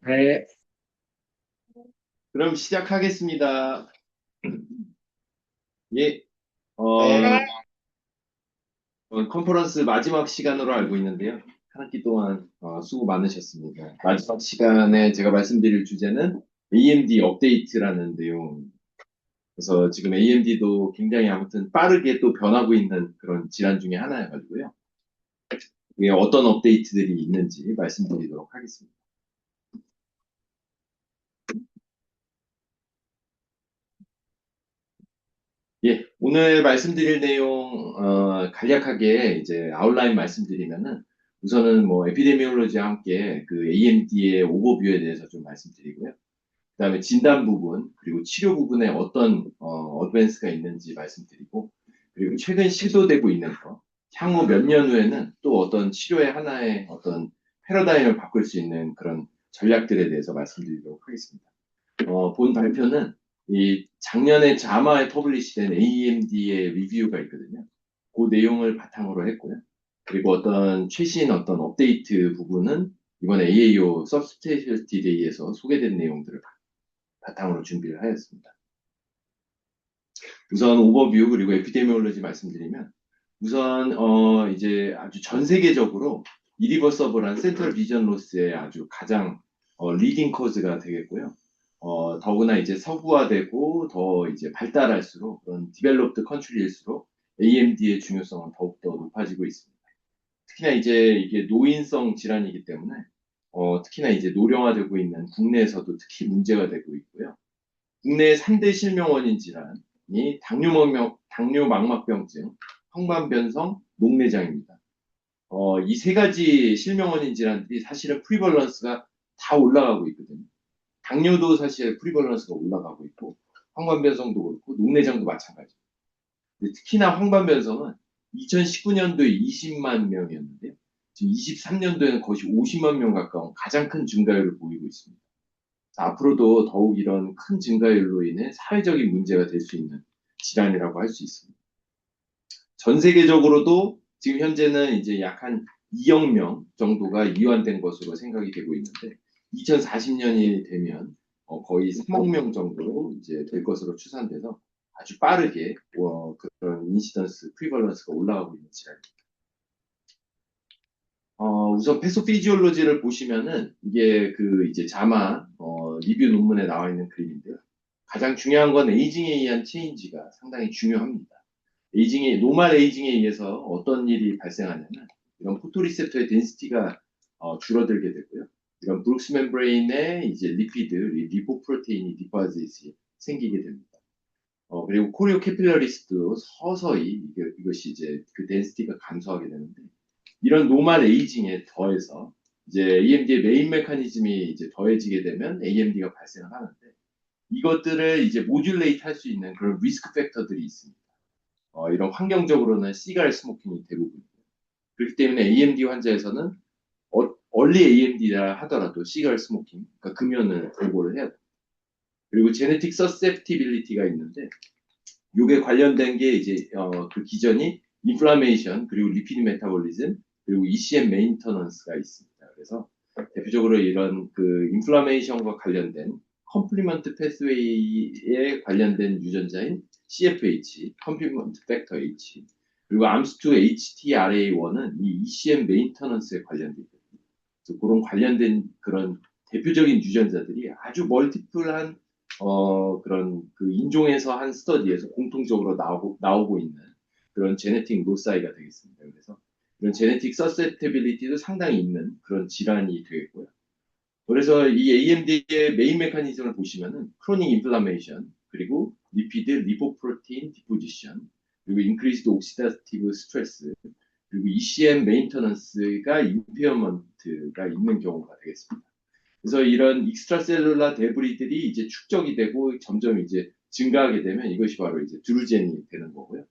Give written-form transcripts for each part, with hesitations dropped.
네, 그럼 시작하겠습니다. 예, 네, 컨퍼런스 마지막 시간으로 알고 있는데요. 한 학기 동안 수고 많으셨습니다. 마지막 시간에 제가 말씀드릴 주제는 AMD 업데이트라는 내용. 그래서 지금 AMD도 굉장히 아무튼 빠르게 또 변하고 있는 그런 질환 중에 하나여가지고요. 그게 어떤 업데이트들이 있는지 말씀드리도록 하겠습니다. 예, 오늘 말씀드릴 내용 간략하게 이제 아웃라인 말씀드리면은 우선은 뭐 에피데미올로지와 함께 그 AMD의 오버뷰에 대해서 좀 말씀드리고요. 그다음에 진단 부분 그리고 치료 부분에 어떤 어드밴스가 있는지 말씀드리고 그리고 최근 시도되고 있는 거 향후 몇 년 후에는 또 어떤 치료의 하나의 어떤 패러다임을 바꿀 수 있는 그런 전략들에 대해서 말씀드리도록 하겠습니다. 본 발표는 이 작년에 자마에 퍼블리시된 AMD의 리뷰가 있거든요. 그 내용을 바탕으로 했고요. 그리고 어떤 최신 어떤 업데이트 부분은 이번에 AAO Subspecialty Day에서 소개된 내용들을 바탕으로 준비를 하였습니다. 우선 오버뷰 그리고 에피데미올로지 말씀드리면 우선 이제 아주 전 세계적으로 이리버서블한 센트럴 비전 로스의 아주 가장 리딩 코즈가 되겠고요. 더구나 이제 서구화되고 더 이제 발달할수록 그런 디벨롭드 컨트리일수록 AMD의 중요성은 더욱더 높아지고 있습니다. 특히나 이제 이게 노인성 질환이기 때문에 특히나 이제 노령화되고 있는 국내에서도 특히 문제가 되고 있고요. 국내 3대 실명 원인 질환이 당뇨막막병증, 황반변성, 녹내장입니다. 이 세 가지 실명 원인 질환들이 사실은 프리벌런스가 다 올라가고 있거든요. 당뇨도 사실 프리벌런스가 올라가고 있고, 황반변성도 그렇고, 녹내장도 마찬가지입니다. 특히나 황반변성은 2019년도에 20만 명이었는데요. 지금 23년도에는 거의 50만 명 가까운 가장 큰 증가율을 보이고 있습니다. 앞으로도 더욱 이런 큰 증가율로 인해 사회적인 문제가 될 수 있는 질환이라고 할 수 있습니다. 전 세계적으로도 지금 현재는 이제 약 한 2억 명 정도가 이완된 것으로 생각이 되고 있는데 2040년이 되면 거의 3억 명 정도로 이제 될 것으로 추산돼서 아주 빠르게 그런 인시던스, 프리벌런스가 올라가고 있는 질환입니다. 우선 패소피지올로지를 보시면은 이게 그 이제 자마 리뷰 논문에 나와 있는 그림인데요. 가장 중요한 건 에이징에 의한 체인지가 상당히 중요합니다. 노말 에이징에 의해서 어떤 일이 발생하냐면 이런 포토리셉터의 덴시티가 줄어들게 되고요. 이런 브룩스 멤브레인의 이제 리피드, 리포프로테인이 디파짓이 생기게 됩니다. 그리고 코리오 캐필러리스도 서서히 이것이 이제 그 덴시티가 감소하게 되는데 이런 노멀 에이징에 더해서 이제 AMD의 메인 메커니즘이 이제 더해지게 되면 AMD가 발생을 하는데 이것들을 이제 모듈레이트 할 수 있는 그런 리스크 팩터들이 있습니다. 이런 환경적으로는 시가렛 스모킹이 대부분이고요. 그렇기 때문에 AMD 환자에서는 얼리 AMD라 하더라도 시가렛 스모킹, 그러니까 금연을 보고를 해야 돼요. 그리고 제네틱 서셉티빌리티가 있는데 이게 관련된 게 이제 그 기전이 인플라메이션 그리고 리피드 메타볼리즘 그리고 ECM 메인터넌스가 있습니다. 그래서 대표적으로 이런 그 인플라메이션과 관련된 컴플리먼트 패스웨이에 관련된 유전자인 CFH, 컴플리먼트 팩터 H 그리고 암스2 HTRA1은 이 ECM 메인터넌스에 관련돼 있거든요. 그래서 그런 관련된 그런 대표적인 유전자들이 아주 멀티플한 그런 그 인종에서 한 스터디에서 공통적으로 나오고 있는 그런 제네틱 로사이가 되겠습니다. 그래서 이런 제네틱 서세테빌리티도 상당히 있는 그런 질환이 되겠고요. 그래서 이 AMD의 메인 메커니즘을 보시면은 크로닉 인플라메이션 그리고 리피드 리포프로테인 디포지션 그리고 인크리스드 옥시다티브 스트레스 그리고 ECM 메인터넌스가 임페어먼트가 있는 경우가 되겠습니다. 그래서 이런 익스트라셀룰라 데브리들이 이제 축적이 되고 점점 이제 증가하게 되면 이것이 바로 이제 드루젠이 되는 거고요.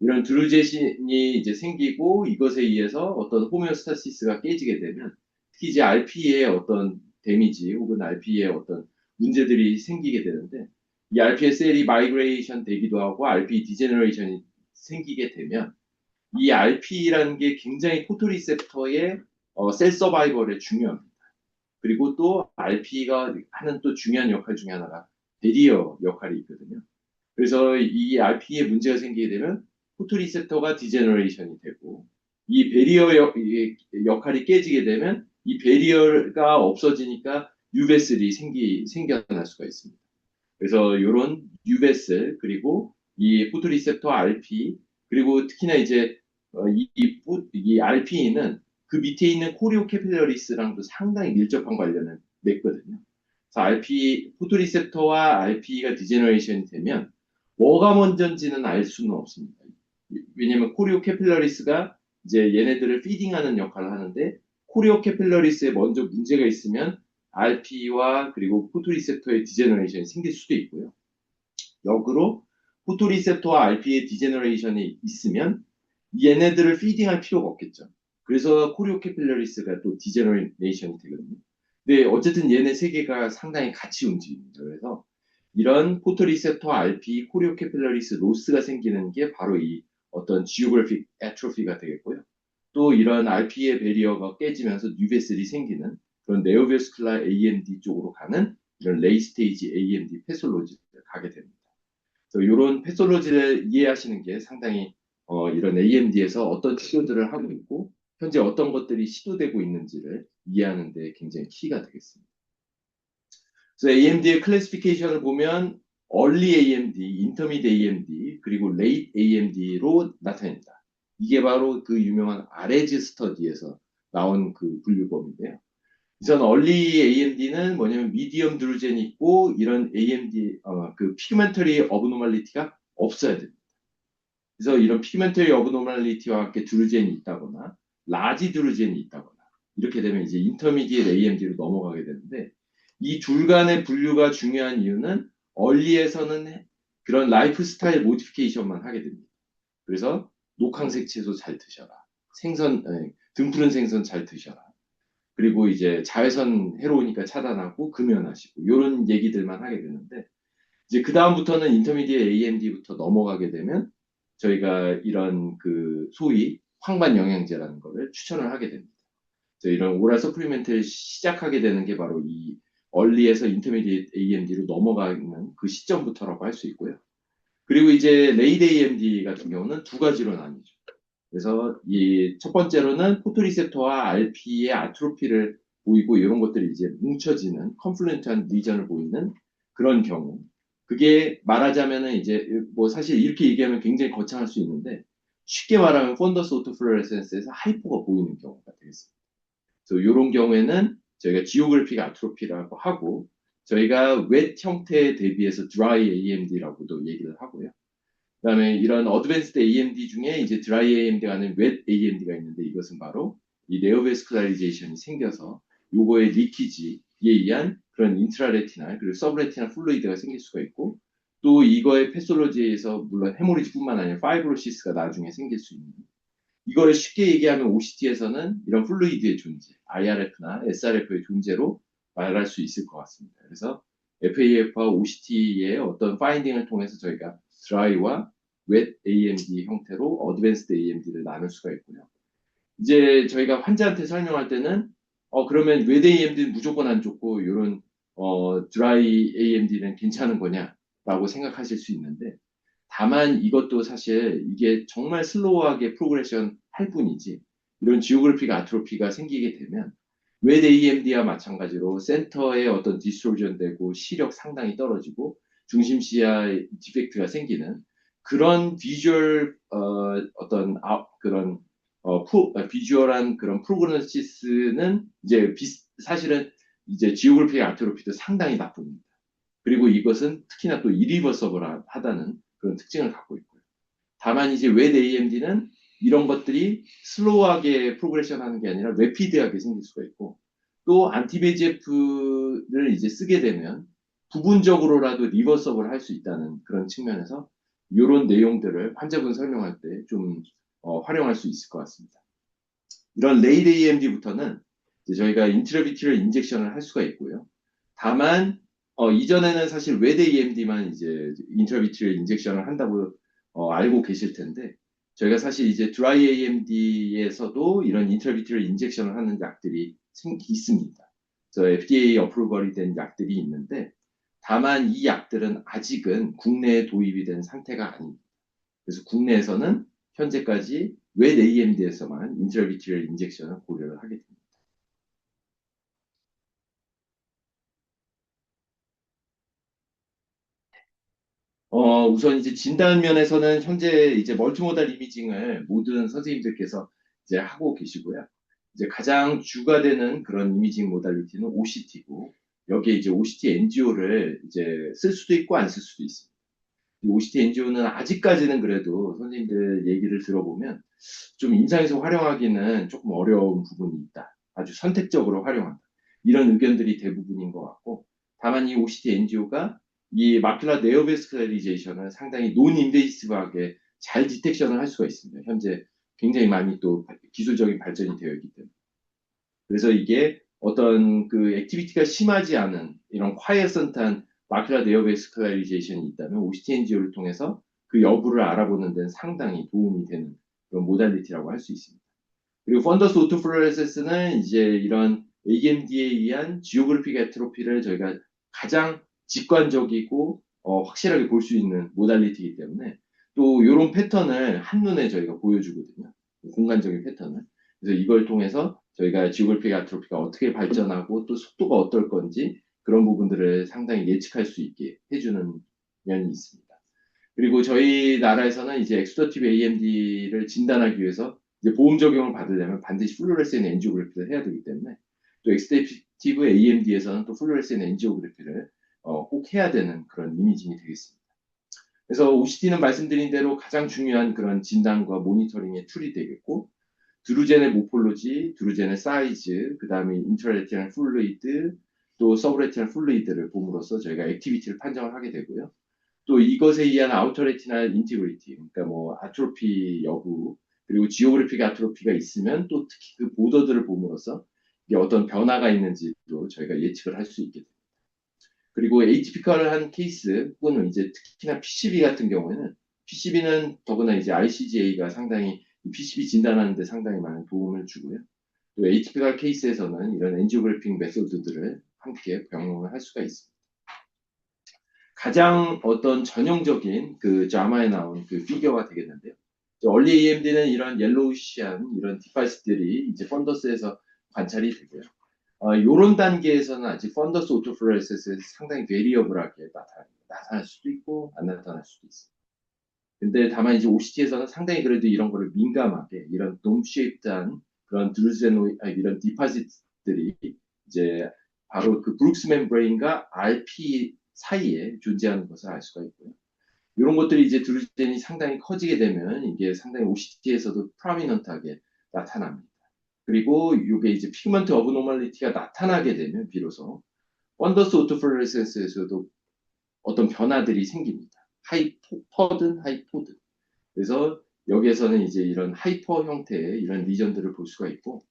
이런 드루젠이 이제 생기고 이것에 의해서 어떤 호메오스타시스가 깨지게 되면 특히 이제 RP의 어떤 데미지 혹은 RP의 어떤 문제들이 생기게 되는데 이 RP의 셀이 마이그레이션 되기도 하고 RP 디제너레이션이 생기게 되면 이 RP라는 게 굉장히 포토리셉터의 셀 서바이벌에 중요합니다. 그리고 또 RP가 하는 또 중요한 역할 중에 하나가 베리어 역할이 있거든요. 그래서 이 RP에 문제가 생기게 되면 포토리셉터가 디제너레이션이 되고 이 베리어 역할이 깨지게 되면 이 베리어가 없어지니까 유베슬이 생겨날 수가 있습니다. 그래서 이런 유베슬 그리고 이 포토리셉터 RP 그리고 특히나 이제 이 RP는 그 밑에 있는 코리오 캐필러리스랑도 상당히 밀접한 관련을 맺거든요. 그래서 RP 포토리셉터와 RP가 디제너레이션이 되면 뭐가 먼저인지는 알 수는 없습니다. 왜냐하면 코리오 캐필러리스가 이제 얘네들을 피딩하는 역할을 하는데 코리오 캐필러리스에 먼저 문제가 있으면 RP와 그리고 포토리셉터의 디제너레이션이 생길 수도 있고요. 역으로 포토리셉터와 RP의 디제너레이션이 있으면 얘네들을 피딩할 필요가 없겠죠. 그래서 코리오 캐필러리스가 또 디제너레이션이 되거든요. 근데 어쨌든 얘네 세 개가 상당히 같이 움직입니다. 그래서 이런 포토리셉터 RP, 코리오 캐필러리스 로스가 생기는 게 바로 이 어떤 지오그래픽 애트로피가 되겠고요. 또 이런 RP의 베리어가 깨지면서 뉴베슬이 생기는 그런 네오베스쿨라 AMD 쪽으로 가는 이런 레이 스테이지 AMD 패솔로지를 가게 됩니다. 그래서 이런 패솔로지를 이해하시는 게 상당히 이런 AMD에서 어떤 치료들을 하고 있고 현재 어떤 것들이 시도되고 있는지를 이해하는 데 굉장히 키가 되겠습니다. 그래서 AMD의 클래시피케이션을 보면 Early AMD, Intermediate AMD, 그리고 Late AMD로 나타냅니다. 이게 바로 그 유명한 아레즈 스터디에서 나온 그 분류법인데요. 우선 Early AMD는 뭐냐면 미디엄 드루젠이 있고 이런 AMD 그 피그멘터리 어브노멀리티가 없어야 됩니다. 그래서 이런 피그멘터리 어브노멀리티와 함께 드루젠이 있다거나 라지 드루젠이 있다거나 이렇게 되면 이제 인터미디에이트 AMD로 넘어가게 되는데 이 둘 간의 분류가 중요한 이유는 얼리에서는 그런 라이프 스타일 모디피케이션만 하게 됩니다. 그래서 녹황색 채소 잘 드셔라. 등푸른 생선 잘 드셔라. 그리고 이제 자외선 해로우니까 차단하고 금연하시고 이런 얘기들만 하게 되는데 이제 그 다음부터는 인터미디에 AMD부터 넘어가게 되면 저희가 이런 그 소위 황반 영양제라는 거를 추천을 하게 됩니다. 이런 오랄 서플리멘트를 시작하게 되는 게 바로 이 얼리에서 인터미디에이트 AMD로 넘어가는 그 시점부터라고 할 수 있고요. 그리고 이제 레이드 AMD 같은 경우는 두 가지로 나뉘죠. 그래서 이 첫 번째로는 포토리셉터와 RP의 아트로피를 보이고 이런 것들이 이제 뭉쳐지는 컨플루엔트한 리전을 보이는 그런 경우. 그게 말하자면은 이제 뭐 사실 이렇게 얘기하면 굉장히 거창할 수 있는데 쉽게 말하면 폰더스 오토플로레센스에서 하이퍼가 보이는 경우가 되겠습니다. 그래서 이런 경우에는 저희가 지오그래픽 아트로피라고 하고 저희가 웻 형태에 대비해서 드라이 AMD라고도 얘기를 하고요. 그다음에 이런 어드밴스드 AMD 중에 이제 드라이 AMD가 아닌 웻 AMD가 있는데 이것은 바로 이 네오베스쿨라리제이션이 생겨서 요거의 리키지에 의한 그런 인트라레티나 그리고 서브레티나 플루이드가 생길 수가 있고 또 이거의 패솔로지에서 물론 헤모리지뿐만 아니라 파이브로시스가 나중에 생길 수 있는 이거를 쉽게 얘기하면 OCT에서는 이런 플루이드의 존재, IRF나 SRF의 존재로 말할 수 있을 것 같습니다. 그래서 FAF와 OCT의 어떤 파인딩을 통해서 저희가 드라이와 웻 AMD 형태로 어드밴스드 AMD를 나눌 수가 있고요. 이제 저희가 환자한테 설명할 때는 그러면 웻 AMD는 무조건 안 좋고 이런 드라이 AMD는 괜찮은 거냐라고 생각하실 수 있는데 다만 이것도 사실 이게 정말 슬로우하게 프로그레션 할 뿐이지 이런 지오그래픽 아트로피가 생기게 되면 웻 AMD와 마찬가지로 센터에 어떤 디스토전 되고 시력 상당히 떨어지고 중심시야 디펙트가 생기는 그런 비주얼 어떤 그런 비주얼한 그런 프로그노시스는 이제 사실은 이제 지오그래픽 아트로피도 상당히 나쁩니다. 그리고 이것은 특히나 또 이리버서블하다는 그런 특징을 갖고 있고요. 다만 이제 웻 AMD는 이런 것들이 슬로우하게 프로그레션 하는 게 아니라 레피드하게 생길 수가 있고 또 안티베이제프를 이제 쓰게 되면 부분적으로라도 리버서블 할 수 있다는 그런 측면에서 이런 내용들을 환자분 설명할 때 좀 활용할 수 있을 것 같습니다. 이런 레이드 AMD부터는 저희가 인트라비트럴 인젝션을 할 수가 있고요. 다만 이전에는 사실 웻 AMD만 이제 인트라비트럴 인젝션을 한다고 알고 계실 텐데 저희가 사실 이제 드라이 AMD에서도 이런 인트라비트럴 인젝션을 하는 약들이 있습니다. FDA 어프로벌이 된 약들이 있는데 다만 이 약들은 아직은 국내에 도입이 된 상태가 아닙니다. 그래서 국내에서는 현재까지 웹 AMD에서만 인트라비트럴 인젝션을 고려를 하게 됩니다. 우선 이제 진단 면에서는 현재 이제 멀티모달 이미징을 모든 선생님들께서 이제 하고 계시고요. 이제 가장 주가 되는 그런 이미징 모달리티는 OCT고 여기에 이제 OCT NGO를 이제 쓸 수도 있고 안 쓸 수도 있습니다. 이 OCT NGO는 아직까지는 그래도 선생님들 얘기를 들어보면 좀 임상에서 활용하기는 조금 어려운 부분이 있다. 아주 선택적으로 활용한다. 이런 의견들이 대부분인 것 같고, 다만 이 OCT NGO가 이 마큘라 네오베스쿨라리제이션을 상당히 논 인베이시브하게 잘 디텍션을 할 수가 있습니다. 현재 굉장히 많이 또 기술적인 발전이 되어 있기 때문에. 그래서 이게 어떤 그 액티비티가 심하지 않은 이런 콰이어선트한 마큘라 네오베스쿨라리제이션이 있다면 OCT NGO를 통해서 그 여부를 알아보는 데는 상당히 도움이 되는 그런 모달리티라고 할 수 있습니다. 그리고 펀더스 오토플로레센스는 이제 이런 AMD에 의한 지오그래픽 애트로피를 저희가 가장 직관적이고 확실하게 볼 수 있는 모달리티이기 때문에 또 이런 패턴을 한눈에 저희가 보여주거든요. 공간적인 패턴을. 그래서 이걸 통해서 저희가 지오그래픽 애트로피가 어떻게 발전하고 또 속도가 어떨 건지 그런 부분들을 상당히 예측할 수 있게 해주는 면이 있습니다. 그리고 저희 나라에서는 이제 엑스더티브 AMD를 진단하기 위해서 이제 보험 적용을 받으려면 반드시 플루오레센 엔지오그래피를 해야 되기 때문에 또 엑스더티브 AMD에서는 또 플루오레센 엔지오그래피를 꼭 해야 되는 그런 이미징이 되겠습니다. 그래서 OCT는 말씀드린 대로 가장 중요한 그런 진단과 모니터링의 툴이 되겠고 드루젠의 모폴로지, 드루젠의 사이즈, 그 다음에 인트라레티널 플루이드, 또 서브레티널 플루이드를 봄으로써 저희가 액티비티를 판정을 하게 되고요. 또 이것에 의한 아우터레티날 인티그리티, 그러니까 뭐 아트로피 여부, 그리고 지오그래픽 아트로피가 있으면 또 특히 그 보더들을 봄으로써 이게 어떤 변화가 있는지도 저희가 예측을 할 수 있게 됩니다. 그리고 에이티피컬한 케이스 혹은 이제 특히나 PCB 같은 경우에는 PCB는 더구나 이제 ICGA가 상당히 PCB 진단하는 데 상당히 많은 도움을 주고요. 또 에이티피컬 케이스에서는 이런 엔지오그래픽 메소드들을 함께 병용을 할 수가 있습니다. 가장 어떤 전형적인 그 자마에 나온 그 피규어가 되겠는데요. 얼리 AMD는 이런 옐로우시한 이런 디바이스들이 이제 펀더스에서 관찰이 되고요. 이런 단계에서는 아직 펀더스 오토플레이스에서 상당히 베리어블하게 나타날 수도 있고 안 나타날 수도 있습니다. 근데 다만 이제 OCT에서는 상당히 그래도 이런 거를 민감하게 이런 돔 쉐입드한 그런 드루제노 이런 디파짓들이 이제 바로 그 브룩스 멤브레인과 RP 사이에 존재하는 것을 알 수가 있고요. 이런 것들이 이제 드루젠이 상당히 커지게 되면 이게 상당히 OCT에서도 프라미넌트하게 나타납니다. 그리고 이게 이제 피그먼트 어브노멀리티가 나타나게 되면 비로소 원더스 오토플루레센스에서도 어떤 변화들이 생깁니다. 하이퍼든 하이포든. 그래서 여기에서는 이제 이런 하이퍼 형태의 이런 리전들을 볼 수가 있고,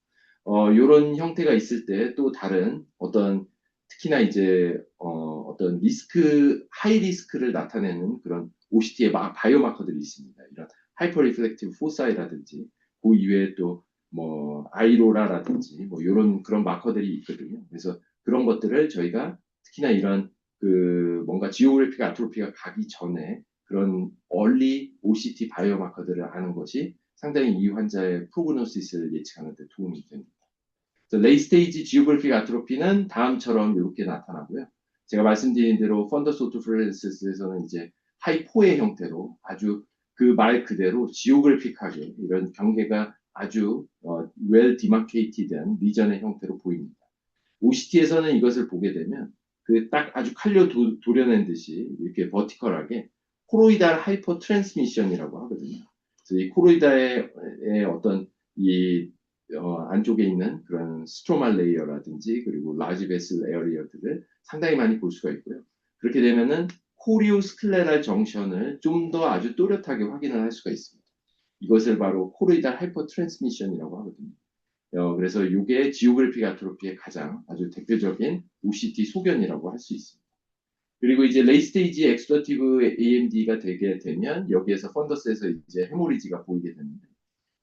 이런 형태가 있을 때 또 다른 어떤 특히나 이제 어떤 리스크, 하이 리스크를 나타내는 그런 OCT의 바이오마커들이 있습니다. 이런 하이퍼 리플렉티브 포사이라든지 그 이외에 또 뭐 아이로라라든지 뭐 이런 그런 마커들이 있거든요. 그래서 그런 것들을 저희가 특히나 이런 그 뭔가 지오그래픽 아트로피가 가기 전에 그런 얼리 OCT 바이오마커들을 아는 것이 상당히 이 환자의 프로그노시스를 예측하는 데 도움이 됩니다. 레이 스테이지 지오그래픽 아트로피는 다음처럼 이렇게 나타나고요. 제가 말씀드린 대로 펀더스 오토플레렌시스에서는 이제 하이포의 형태로 아주 그 말 그대로 지오그래픽하게 이런 경계가 아주 웰 디마케이티드한 리전의 형태로 보입니다. OCT에서는 이것을 보게 되면 그 딱 아주 칼로 도려낸 듯이 이렇게 버티컬하게 코로이달 하이퍼 트랜스미션이라고 하거든요. 그래서 이 코로이다의 어떤 이 안쪽에 있는 그런 스트로말 레이어라든지 그리고 라지 베슬 에어리어들을 상당히 많이 볼 수가 있고요. 그렇게 되면은 코리오 스클레랄 정션을 좀 더 아주 또렷하게 확인을 할 수가 있습니다. 이것을 바로 코로이달 하이퍼 트랜스미션이라고 하거든요. 그래서 이게 지오그래픽 아트로피의 가장 아주 대표적인 OCT 소견이라고 할 수 있습니다. 그리고 이제 레이스테이지 엑스더티브 AMD가 되게 되면 여기에서 펀더스에서 이제 헤모리지가 보이게 되는데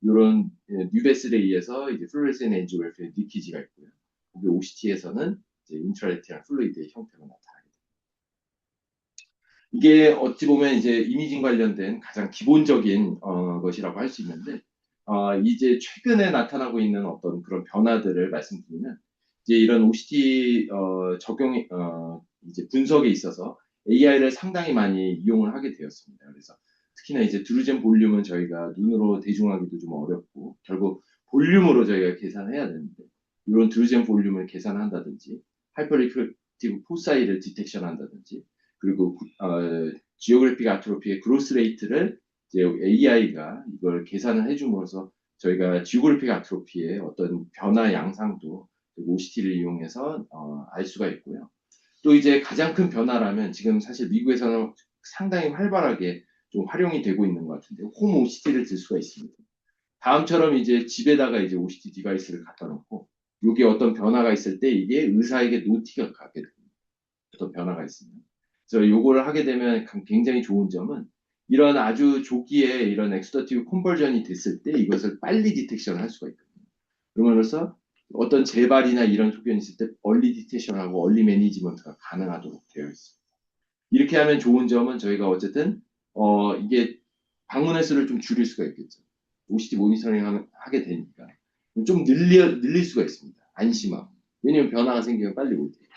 이런 뉴베슬에 의해서 이제 플루레센 엔지오그래픽의 리키지가 있고요. 그리고 OCT에서는 이제 인트라레티널 플루이드의 형태로 나타나게 됩니다. 이게 어찌 보면 이제 이미징 관련된 가장 기본적인 것이라고 할 수 있는데 이제 최근에 나타나고 있는 어떤 그런 변화들을 말씀드리면 이제 이런 OCT 적용 이제 분석에 있어서 AI를 상당히 많이 이용을 하게 되었습니다. 그래서 특히나 이제 드루젠 볼륨은 저희가 눈으로 대중하기도 좀 어렵고 결국 볼륨으로 저희가 계산해야 되는데 이런 드루젠 볼륨을 계산한다든지 하이퍼리프렉티브 포사이를 디텍션한다든지 그리고 지오그래픽 아트로피의 그로스 레이트를 이제 AI가 이걸 계산을 해줌으로써 저희가 지오그래픽 아트로피의 어떤 변화 양상도 OCT를 이용해서 알 수가 있고요. 또 이제 가장 큰 변화라면 지금 사실 미국에서는 상당히 활발하게 좀 활용이 되고 있는 것 같은데 홈 OCT를 들 수가 있습니다. 다음처럼 이제 집에다가 이제 OCT 디바이스를 갖다 놓고 이게 어떤 변화가 있을 때 이게 의사에게 노티가 가게 됩니다. 어떤 변화가 있으면. 그래서 요거를 하게 되면 굉장히 좋은 점은 이런 아주 조기에 이런 엑스더티브 컨버전이 됐을 때 이것을 빨리 디텍션을 할 수가 있거든요. 그러면서 어떤 재발이나 이런 소견이 있을 때 얼리 디텍션하고 얼리 매니지먼트가 가능하도록 되어 있습니다. 이렇게 하면 좋은 점은 저희가 어쨌든 이게 방문 횟수를 좀 줄일 수가 있겠죠. OCT 모니터링 하게 되니까 좀 늘릴 수가 있습니다. 안심하고. 왜냐면 변화가 생기면 빨리 올 테니까.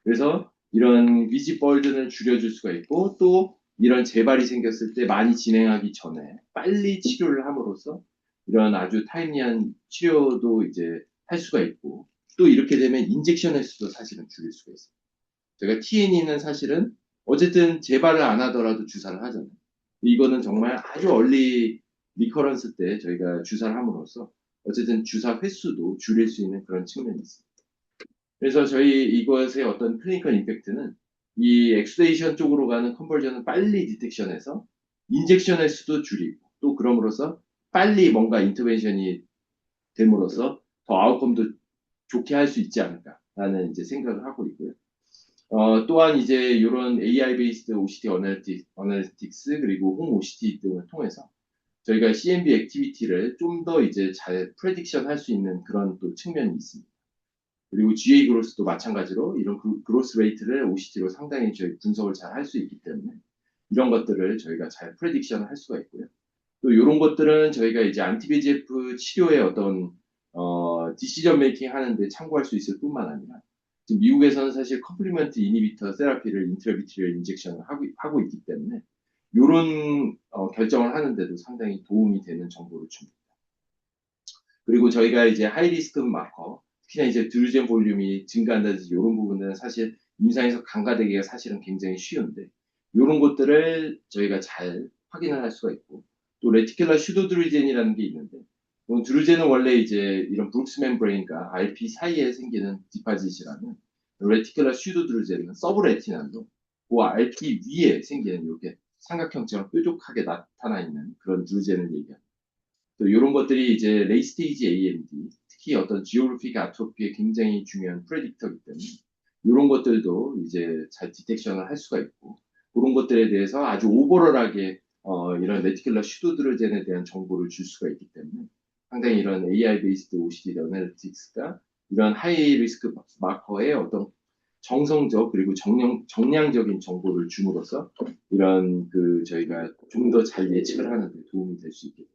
그래서 이런 위지 벌든을 줄여줄 수가 있고 또 이런 재발이 생겼을 때 많이 진행하기 전에 빨리 치료를 함으로써 이런 아주 타임리한 치료도 이제 할 수가 있고 또 이렇게 되면 인젝션 횟수도 사실은 줄일 수가 있어요. 제가 TNE는 사실은 어쨌든 재발을 안 하더라도 주사를 하잖아요. 이거는 정말 아주 얼리 리커런스 때 저희가 주사를 함으로써 어쨌든 주사 횟수도 줄일 수 있는 그런 측면이 있습니다. 그래서 저희 이것의 어떤 클리니컬 임팩트는 이 엑스레이션 쪽으로 가는 컨버전을 빨리 디텍션해서 인젝션 횟수도 줄이고 또 그럼으로써 빨리 뭔가 인터벤션이 됨으로써 더 아웃컴도 좋게 할 수 있지 않을까라는 이제 생각을 하고 있고요. 또한 이제 이런 AI 베이스드 OCT 어널리틱스 그리고 홈 OCT 등을 통해서 저희가 CNV 액티비티를 좀 더 이제 잘 프레딕션 할 수 있는 그런 또 측면이 있습니다. 그리고 GA 그로스도 마찬가지로 이런 그로스 레이트를 OCT로 상당히 저희 분석을 잘 할 수 있기 때문에 이런 것들을 저희가 잘 프레딕션을 할 수가 있고요. 또 이런 것들은 저희가 이제 안티비지에프 치료의 어떤 디시전 메이킹 하는데 참고할 수 있을 뿐만 아니라 지금 미국에서는 사실 컴플리먼트 이니비터 세라피를 인트라비트리얼 인젝션을 하고 있기 때문에 이런 결정을 하는데도 상당히 도움이 되는 정보를 줍니다. 그리고 저희가 이제 하이리스크 마커, 특히나 이제 드루젠 볼륨이 증가한다든지 이런 부분들은 사실 임상에서 간과되기가 사실은 굉장히 쉬운데 이런 것들을 저희가 잘 확인을 할 수가 있고 또 레티큘러 슈도드루젠이라는 게 있는데 드루젠은 원래 이제 이런 브룩스 멤브레인과 RP 사이에 생기는 디파짓이라면 레티큘러 슈도드루젠은 서브레티난도 그 RP 위에 생기는 이렇게 삼각형처럼 뾰족하게 나타나 있는 그런 드루젠을 얘기합니다. 또 이런 것들이 이제 레이 스테이지 AMD, 특히 어떤 지오그래픽 아트로피에 굉장히 중요한 프레딕터이기 때문에 이런 것들도 이제 잘 디텍션을 할 수가 있고 그런 것들에 대해서 아주 오버럴하게 이런 레티큘러 슈도드루젠에 대한 정보를 줄 수가 있기 때문에 상당히 이런 AI 베이스드 OCT 어널리틱스가 이런 하이 리스크 마커의 어떤 정성적 그리고 정량적인 정보를 줌으로써 이런 그 저희가 좀 더 잘 예측을 하는 데 도움이 될 수 있게 됩니다.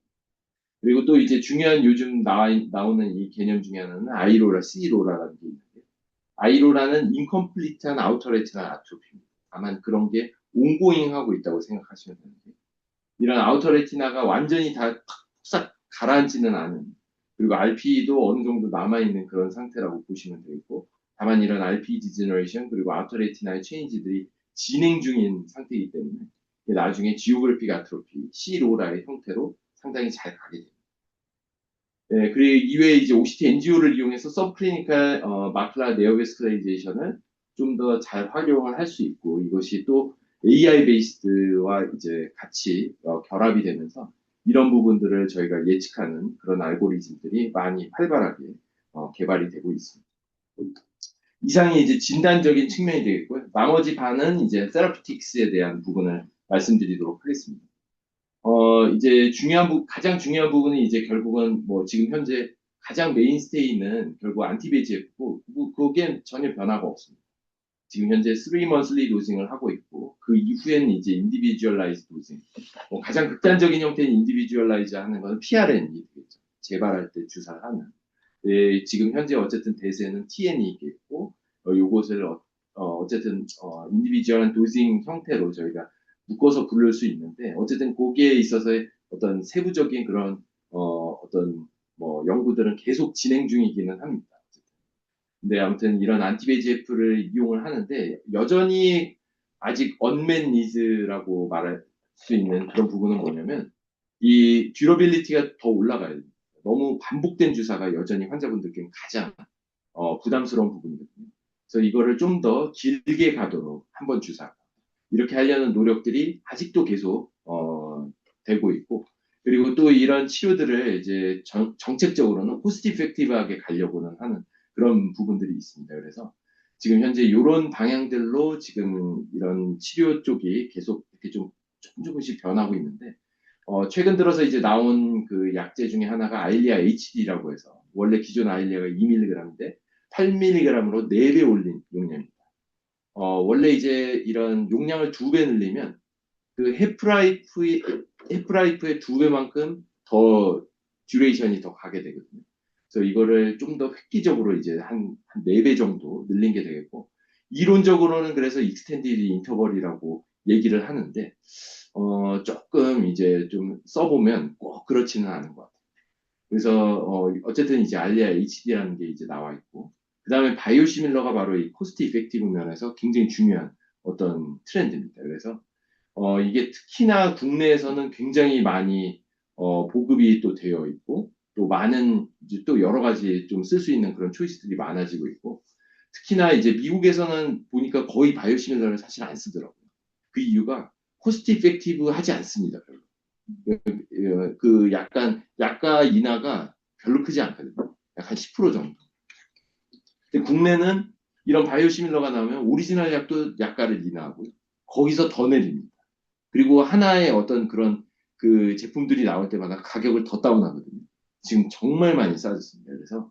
그리고 또 이제 중요한 요즘 나오는 이 개념 중에 하나는 아이로라, C로라라는 게 있는데, 아이로라는 인컴플리트한 아우터 레티나 아트로피입니다. 다만 그런 게 온고잉하고 있다고 생각하시면 되는데, 이런 아우터 레티나가 완전히 다 싹 가라앉지는 않은, 그리고 RP도 어느 정도 남아있는 그런 상태라고 보시면 되겠고, 다만 이런 RP 디제너레이션 그리고 아우터 레티나의 체인지들이 진행 중인 상태이기 때문에 나중에 지오그래픽 아트로피, C로라의 형태로 상당히 잘 가게 됩니다. 네, 그리고 이외에 이제 OCT NGO를 이용해서 서브클리니컬 마클라 네오베스쿨라이제이션을 좀 더 잘 활용을 할 수 있고 이것이 또 AI 베이스드와 이제 같이 결합이 되면서 이런 부분들을 저희가 예측하는 그런 알고리즘들이 많이 활발하게 개발이 되고 있습니다. 이상이 이제 진단적인 측면이 되겠고요. 나머지 반은 이제 세라피틱스에 대한 부분을 말씀드리도록 하겠습니다. 이제 가장 중요한 부분이 이제 결국은 뭐 지금 현재 가장 메인스테이는 결국 안티베이지F고 그게 전혀 변화가 없습니다. 지금 현재 3monthly 도징을 하고 있고 그 이후에는 이제 인디비주얼라이즈 도징. 가장 극단적인 형태의 인디비주얼라이즈 하는 것은 PRN이 되겠죠. 재발할 때 주사를 하는. 지금 현재 어쨌든 대세는 TN이 있겠고 요것을 어쨌든 인디비주얼한 도징 형태로 저희가 묶어서 부를 수 있는데 어쨌든 거기에 있어서의 어떤 세부적인 그런 어떤 뭐 연구들은 계속 진행 중이기는 합니다. 근데 아무튼 이런 안티베이지F를 이용을 하는데 여전히 아직 언맨 니즈라고 말할 수 있는 그런 부분은 뭐냐면 이 듀러빌리티가 더 올라가야 됩니다. 너무 반복된 주사가 여전히 환자분들께는 가장 부담스러운 부분이거든요. 그래서 이거를 좀 더 길게 가도록 한번 주사 이렇게 하려는 노력들이 아직도 계속 되고 있고 그리고 또 이런 치료들을 이제 정책적으로는 코스트 이펙티브하게 가려고는 하는 그런 부분들이 있습니다. 그래서 지금 현재 이런 방향들로 지금 이런 치료 쪽이 계속 이렇게 좀 조금씩 변하고 있는데 최근 들어서 이제 나온 그 약제 중에 하나가 아일리아 HD라고 해서 원래 기존 아일리아가 2mg인데 8mg으로 4배 올린 용량입니다. 원래 이제 이런 용량을 2배 늘리면 그 해프라이프의 2배만큼 더 듀레이션이 더 가게 되거든요. 그래서 이거를 좀 더 획기적으로 이제 한 4배 정도 늘린 게 되겠고, 이론적으로는 그래서 익스텐디드 인터벌이라고 얘기를 하는데, 조금 이제 좀 써보면 꼭 그렇지는 않은 것 같아요. 그래서, 어쨌든 이제 알리아 HD라는 게 이제 나와 있고, 그 다음에 바이오시밀러가 바로 이 코스트 이펙티브 면에서 굉장히 중요한 어떤 트렌드입니다. 그래서, 이게 특히나 국내에서는 굉장히 많이 보급이 또 되어 있고 또 많은 이제 또 여러 가지 좀 쓸 수 있는 그런 초이스들이 많아지고 있고 특히나 이제 미국에서는 보니까 거의 바이오시밀러를 사실 안 쓰더라고요. 그 이유가 코스트 이펙티브 하지 않습니다. 별로. 그 약간 약가 인하가 별로 크지 않거든요. 약간 10% 정도. 근데 국내는 이런 바이오시밀러가 나오면 오리지널 약도 약가를 인하하고요. 거기서 더 내립니다. 그리고 하나의 어떤 그런 그 제품들이 나올 때마다 가격을 더 다운하거든요. 지금 정말 많이 싸졌습니다. 그래서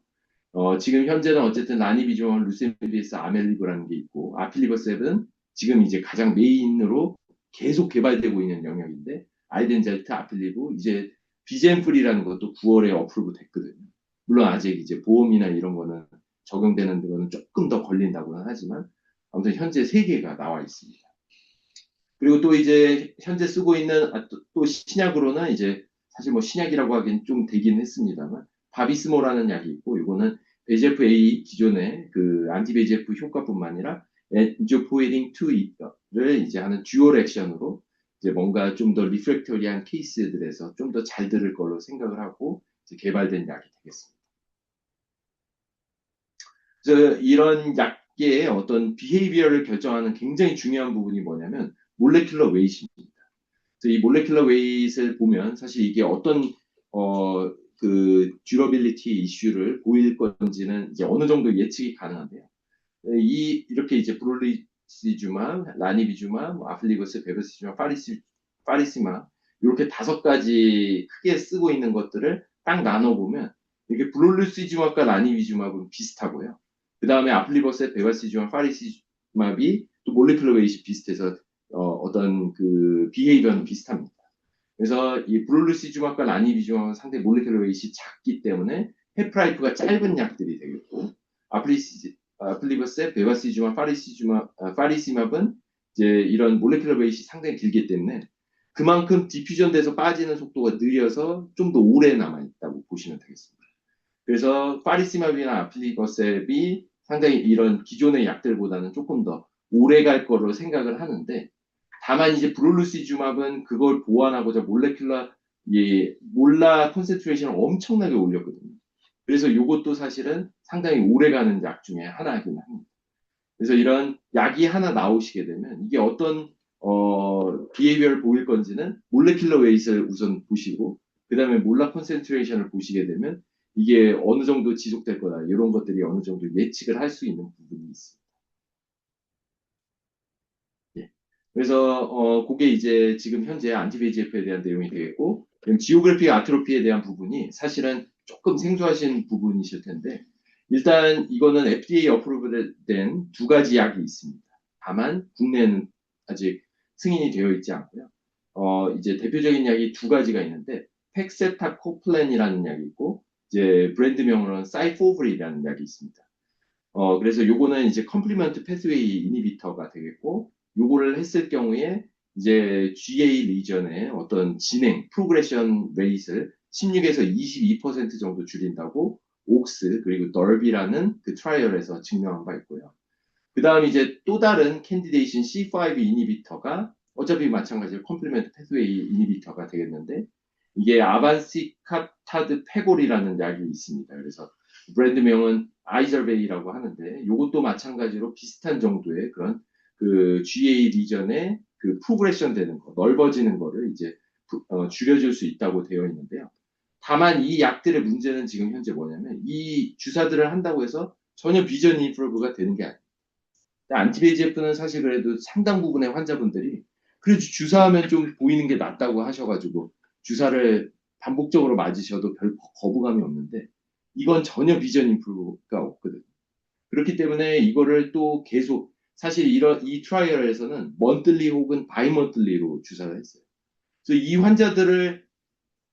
지금 현재는 어쨌든 라니비존, 루셈비스, 아멜리브라는 게 있고 아필리버셉은 지금 이제 가장 메인으로 계속 개발되고 있는 영역인데 아이덴젤트, 아필리브 이제 비젠풀이라는 것도 9월에 어프로브 됐거든요. 물론 아직 이제 보험이나 이런 거는 적용되는 거는 조금 더 걸린다고는 하지만 아무튼 현재 세 개가 나와 있습니다. 그리고 또 이제 현재 쓰고 있는 또 신약으로는 이제 사실 뭐 신약이라고 하긴 좀 되긴 했습니다만 바비스모라는 약이 있고 이거는 베제프 A 기존의 그 안티 베제프 효과뿐만 아니라 엔조포에린 2를 이제 하는 듀얼 액션으로 이제 뭔가 좀 더 리프렉터리한 케이스들에서 좀 더 잘 들을 걸로 생각을 하고 개발된 약이 되겠습니다. 그래서 이런 약계의 어떤 비헤이비어를 결정하는 굉장히 중요한 부분이 뭐냐면 몰레큘러 웨이트입니다. 그래서 이 몰레큘러 웨이트를 보면 사실 이게 어떤 그 듀러빌리티 이슈를 보일 건지는 이제 어느 정도 예측이 가능한데요. 이렇게 이제 브롤리시주마, 라니비주마, 아플리버스, 베버시주마, 파리시마 이렇게 5가지 크게 쓰고 있는 것들을 딱 나눠보면 이게 브롤리시주마과 라니비주마는 비슷하고요. 그 다음에 아플리버스, 베버시주마, 파리시마비 또 몰레큘러 웨이트 비슷해서 어떤 그 비헤이비어는 비슷합니다. 그래서 이 브롤루시주마과 라니비주마는 상당히 몰레큘러 웨이트이 작기 때문에 헤프라이프가 짧은 약들이 되겠고 아플리버스, 베바시주마, 파리시맙은 이제 이런 몰레큘러 웨이트이 상당히 길기 때문에 그만큼 디퓨전돼서 빠지는 속도가 느려서 좀 더 오래 남아있다고 보시면 되겠습니다. 그래서 파리시맙이나 아플리버셉이 상당히 이런 기존의 약들보다는 조금 더 오래 갈 거로 생각을 하는데 다만 이제 브롤루시주맙은 그걸 보완하고자 몰라 콘센트레이션을 엄청나게 올렸거든요. 그래서 이것도 사실은 상당히 오래가는 약 중에 하나이긴 합니다. 그래서 이런 약이 하나 나오시게 되면 이게 어떤 비헤이비어를 보일 건지는 몰레큘러 웨이트를 우선 보시고 그 다음에 몰라 콘센트레이션을 보시게 되면 이게 어느 정도 지속될 거다 이런 것들이 어느 정도 예측을 할 수 있는 부분이 있습니다. 예. 그래서 그게 이제 지금 현재 안티베이지에프에 대한 내용이 되겠고 지오그래픽 아트로피에 대한 부분이 사실은 조금 생소하신 부분이실 텐데, 일단 이거는 FDA 어프로브된 두 가지 약이 있습니다. 다만 국내에는 아직 승인이 되어 있지 않고요. 이제 대표적인 약이 두 가지가 있는데, 팩세타코플랜이라는 약이 있고, 이제 브랜드명으로는 사이포브리라는 약이 있습니다. 그래서 요거는 이제 컴플리먼트 패스웨이 이니비터가 되겠고, 요거를 했을 경우에 이제 GA 리전의 어떤 진행, 프로그레션 레이트를 16에서 22% 정도 줄인다고 옥스 그리고 널비라는 그 트라이얼에서 증명한 바 있고요. 그 다음 이제 또 다른 캔디데이션 C5 이니비터가 어차피 마찬가지로 컴플리멘트 패스웨이 이니비터가 되겠는데 이게 아반시카타드 페골이라는 약이 있습니다. 그래서 브랜드명은 아이저베이라고 하는데 이것도 마찬가지로 비슷한 정도의 그런 그 GA 리전의 그 프로그레션 되는 거, 넓어지는 거를 이제 줄여줄 수 있다고 되어 있는데요. 다만 이 약들의 문제는 지금 현재 뭐냐면 이 주사들을 한다고 해서 전혀 비전 인프루브가 되는 게 아니에요. 안티베이지에프는 사실 그래도 상당 부분의 환자분들이 그래도 주사하면 좀 보이는 게 낫다고 하셔가지고 주사를 반복적으로 맞으셔도 별 거부감이 없는데 이건 전혀 비전 인프루브가 없거든요. 그렇기 때문에 이거를 또 계속 사실 이 트라이얼에서는 먼틀리 혹은 바이먼틀리로 주사를 했어요. 그래서 이 환자들을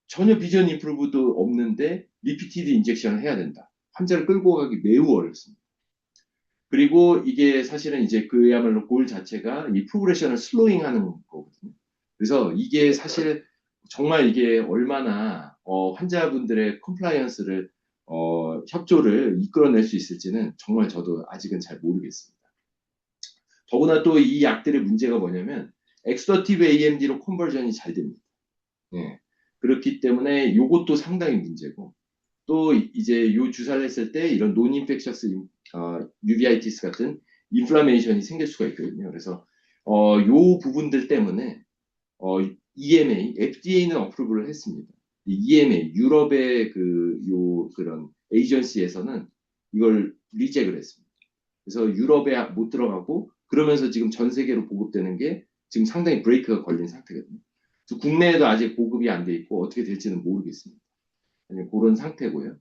전혀 비전 인프루브도 없는데 리피티드 인젝션을 해야 된다. 환자를 끌고 가기 매우 어렵습니다. 그리고 이게 사실은 이제 그야말로 골 자체가 이 프로그레션을 슬로잉 하는 거거든요. 그래서 이게 사실 정말 이게 얼마나 환자분들의 컴플라이언스를 협조를 이끌어낼 수 있을지는 정말 저도 아직은 잘 모르겠습니다. 더구나 또 이 약들의 문제가 뭐냐면 엑스더티브 AMD로 컨버전이 잘 됩니다. 예. 그렇기 때문에 이것도 상당히 문제고 또 이제 요 주사를 했을 때 이런 논 인펙셔스 UVITS 같은 인플라메이션이 생길 수가 있거든요. 그래서 요 부분들 때문에 EMA, FDA는 어프로브를 했습니다. EMA, 유럽의 그런 에이전시에서는 이걸 리젝을 했습니다. 그래서 유럽에 못 들어가고 그러면서 지금 전 세계로 보급되는 게 지금 상당히 브레이크가 걸린 상태거든요. 그래서 국내에도 아직 보급이 안 돼 있고 어떻게 될지는 모르겠습니다. 그런 상태고요.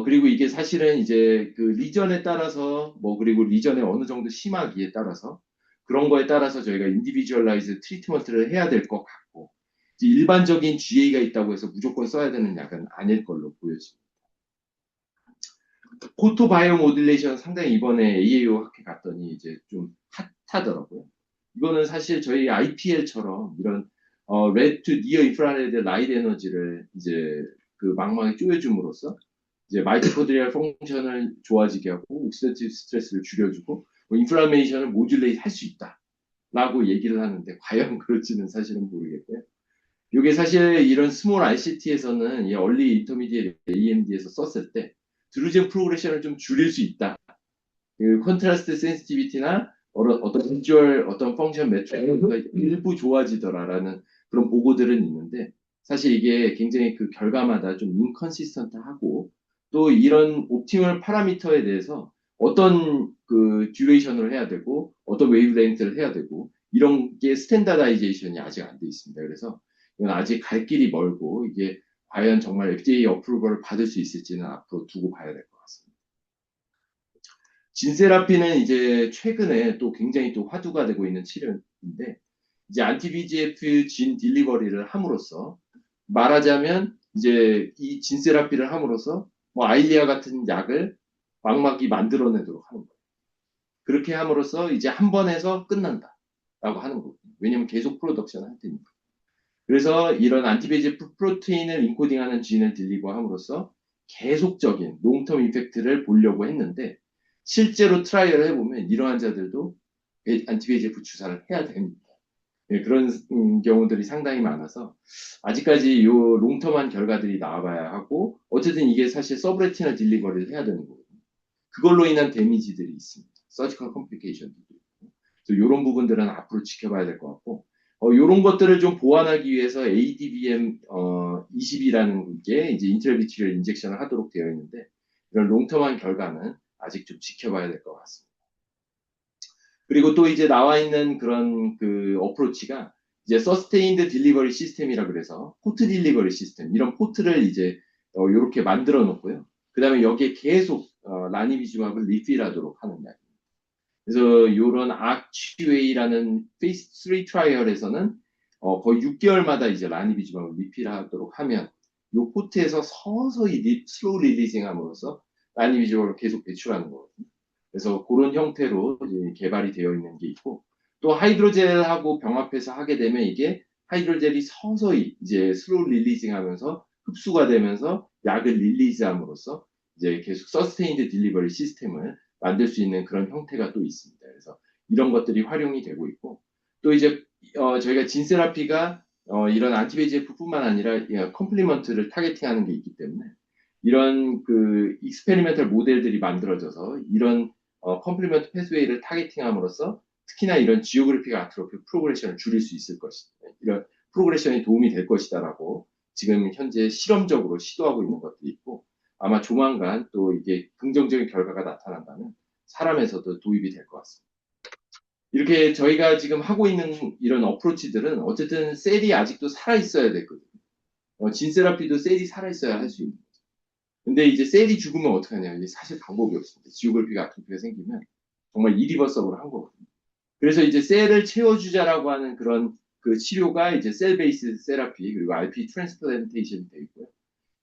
그리고 이게 사실은 이제 그 리전에 따라서, 그리고 리전의 어느 정도 심하기에 따라서, 그런 거에 따라서 저희가 인디비주얼라이즈 트리트먼트를 해야 될 것 같고, 일반적인 GA가 있다고 해서 무조건 써야 되는 약은 아닐 걸로 보여집니다. 포토바이오 모듈레이션 상당히 이번에 AAO 학회 갔더니 이제 좀 핫하더라고요. 이거는 사실 저희 IPL처럼 이런 레드 투 니어 인프라레드 라이트 에너지를 이제 그 망막에 쪼여줌으로써 이제 마이토코드리얼 펑션을 좋아지게 하고 옥시다티브 스트레스를 줄여주고 인플라메이션을 모듈레이트 할 수 있다라고 얘기를 하는데 과연 그럴지는 사실은 모르겠고요. 이게 사실 이런 스몰 RCT에서는 이 얼리 인터미디에 AMD에서 썼을 때 드루젠 프로그레션을 좀 줄일 수 있다. 그 컨트라스트 센시티비티나 어떤 비주얼 어떤 펑션 매트릭스가 일부 좋아지더라라는 그런 보고들은 있는데 사실 이게 굉장히 그 결과마다 좀 인컨시스턴트하고 또 이런 옵티멀 파라미터에 대해서 어떤 그 듀레이션을 해야 되고 어떤 웨이브레인트를 해야 되고 이런 게 스탠다다이제이션이 아직 안 돼 있습니다. 그래서 이건 아직 갈 길이 멀고 이게 과연 정말 FDA 어프로벌을 받을 수 있을지는 앞으로 두고 봐야 될 것 같습니다. 진세라피는 이제 최근에 또 굉장히 또 화두가 되고 있는 치료인데 이제 안티-VEGF 진 딜리버리를 함으로써 말하자면 이제 이 진세라피를 함으로써 뭐 아일리아 같은 약을 망막이 만들어내도록 하는 거예요. 그렇게 함으로써 이제 한 번 해서 끝난다라고 하는 거거든요. 왜냐면 계속 프로덕션 할 테니까. 그래서 이런 안티베이지프 프로테인을 인코딩하는 진을 딜리버함으로써 계속적인 롱텀 임팩트를 보려고 했는데 실제로 트라이얼을 해보면 이러한 자들도 안티베이지프 주사를 해야 됩니다. 네, 그런 경우들이 상당히 많아서 아직까지 요 롱텀한 결과들이 나와봐야 하고 어쨌든 이게 사실 서브레티널 딜리버리를 해야 되는 거거든요. 그걸로 인한 데미지들이 있습니다. 서지컬 컴플리케이션도 있고 그래서 이런 부분들은 앞으로 지켜봐야 될 것 같고 이런 것들을 좀 보완하기 위해서 ADBM 20이라는 게 이제 인트라비트리얼 인젝션을 하도록 되어 있는데 이런 롱텀한 결과는 아직 좀 지켜봐야 될 것 같습니다. 그리고 또 이제 나와 있는 그런 그 어프로치가 이제 서스테인드 딜리버리 시스템이라 그래서 포트 딜리버리 시스템 이런 포트를 이제 이렇게 만들어 놓고요. 그 다음에 여기에 계속 라니비즘압을 리필하도록 하는 약. 그래서 이런 아치웨이라는 페이스 3 트라이얼에서는 거의 6개월마다 이제 라니비즘압을 리필하도록 하면 이 포트에서 서서히 슬로우 릴리징함으로써 라니비즘압을 계속 배출하는 거거든요. 그래서 그런 형태로 개발이 되어 있는 게 있고 또 하이드로젤하고 병합해서 하게 되면 이게 하이드로젤이 서서히 이제 슬로우 릴리징하면서 흡수가 되면서 약을 릴리즈함으로써 이제 계속 서스테인드 딜리버리 시스템을 만들 수 있는 그런 형태가 또 있습니다. 그래서 이런 것들이 활용이 되고 있고 또 이제 저희가 진세라피가 이런 안티베이지에프뿐만 아니라 컴플리먼트를 타겟팅하는 게 있기 때문에 이런 그 익스페리멘탈 모델들이 만들어져서 이런 컴플리먼트 패스웨이를 타겟팅함으로써 특히나 이런 지오그래픽 아트로피 프로그레션을 줄일 수 있을 것이다. 이런 프로그레션이 도움이 될 것이다라고 지금 현재 실험적으로 시도하고 있는 것들이 있고 아마 조만간 또 이게 긍정적인 결과가 나타난다면 사람에서도 도입이 될 것 같습니다. 이렇게 저희가 지금 하고 있는 이런 어프로치들은 어쨌든 셀이 아직도 살아있어야 되거든요. 진세라피도 셀이 살아있어야 할 수 있는 거죠. 근데 이제 셀이 죽으면 어떡하냐. 이게 사실 방법이 없습니다. 지오그래픽 아트로피가 생기면 정말 이리버서블 한 거거든요. 그래서 이제 셀을 채워주자라고 하는 그런 그 치료가 이제 셀 베이스 세라피 그리고 RP 트랜스플란테이션이 되어 있고요.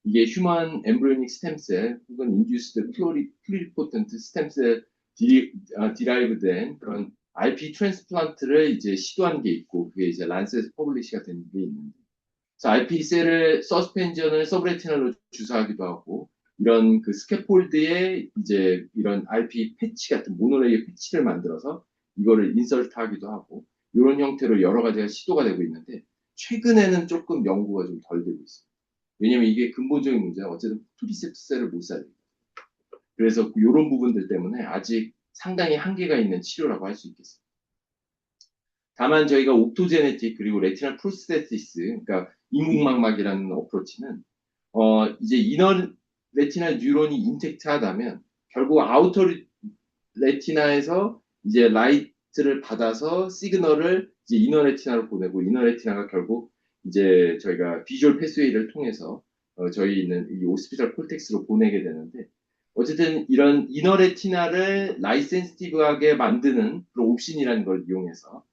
이게 휴먼 엠브리오닉 스템셀 혹은 인듀스드 플루리포텐트 스템셀 디라이브된 그런 RP 트랜스플란트를 이제 시도한 게 있고 그게 이제 란셋 퍼블리시가 된 게 있는데 그래서 RP 셀을 서스펜션을 서브레티널로 주사하기도 하고 이런 그 스캐폴드에 이제 이런 RP 패치 같은 모노레이어 패치를 만들어서 이거를 인설트하기도 하고 이런 형태로 여러 가지가 시도가 되고 있는데 최근에는 조금 연구가 좀 덜 되고 있습니다. 왜냐면 이게 근본적인 문제는 어쨌든 포토리셉스를 못 살립니다. 그래서 이런 부분들 때문에 아직 상당히 한계가 있는 치료라고 할 수 있겠습니다. 다만 저희가 옵토제네틱 그리고 레티널 프로스테시스, 그러니까 인공망막이라는 어프로치는 이제 이너 레티날 뉴런이 인텍트하다면 결국 아우터 레티나에서 이제 라이트를 받아서 시그널을 이제 이너 레티나로 보내고 이너 레티나가 결국 이제 저희가 비주얼 패스웨이를 통해서 저희는 이 오스피탈 콜텍스로 보내게 되는데 어쨌든 이런 이너 레티나를 라이센시티브하게 만드는 그런 옵신이라는 걸 이용해서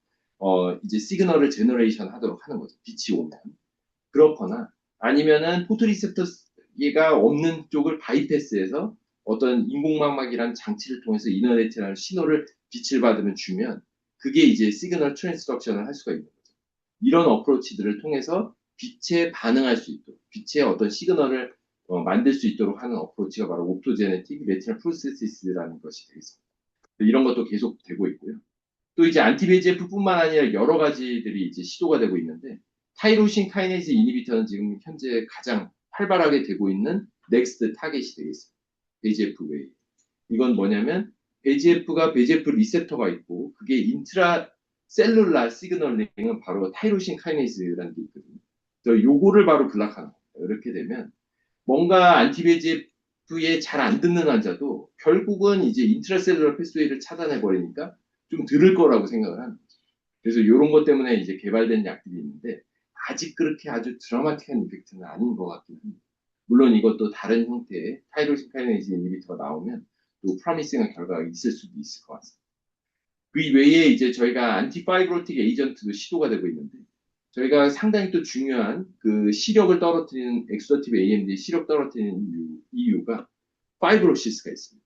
이제 시그널을 제너레이션 하도록 하는 거죠. 빛이 오면. 그렇거나 아니면은 포토리셉터가 없는 쪽을 바이패스해서 어떤 인공망막이라는 장치를 통해서 이너레티라는 신호를 빛을 받으면 주면 그게 이제 시그널 트랜스덕션을 할 수가 있는 거죠. 이런 어프로치들을 통해서 빛에 반응할 수 있도록 빛의 어떤 시그널을 만들 수 있도록 하는 어프로치가 바로 옵토제네틱 레티널 프로세시스라는 것이 되겠습니다. 이런 것도 계속 되고 있고요. 또 이제 안티베이지에프뿐만 아니라 여러 가지들이 이제 시도가 되고 있는데 타이로신 카이네이즈 이니비터는 지금 현재 가장 활발하게 되고 있는 넥스트 타겟이 되겠습니다. 베이지에프 외에. 이건 뭐냐면 베이지에프가 베이지에프 리셉터가 있고 그게 인트라 셀룰라 시그널링은 바로 타이로신 카이네이즈라는 게 있거든요. 그래서 요거를 바로 블락하는 거예요. 이렇게 되면 뭔가 안티베이지에프에 잘 안 듣는 환자도 결국은 이제 인트라셀룰러 패스웨이를 차단해 버리니까 좀 들을 거라고 생각을 하는 거죠. 그래서 이런 것 때문에 이제 개발된 약들이 있는데 아직 그렇게 아주 드라마틱한 이펙트는 아닌 것 같긴 합니다. 물론 이것도 다른 형태의 타이로신 카이네이즈 인히비터가 나오면 또 프로미싱한 결과가 있을 수도 있을 것 같습니다. 그 외에 이제 저희가 안티파이브로틱 에이전트도 시도가 되고 있는데 저희가 상당히 또 중요한 그 시력을 떨어뜨리는 엑소티브 AMD의 시력 떨어뜨리는 이유가 파이브로시스가 있습니다.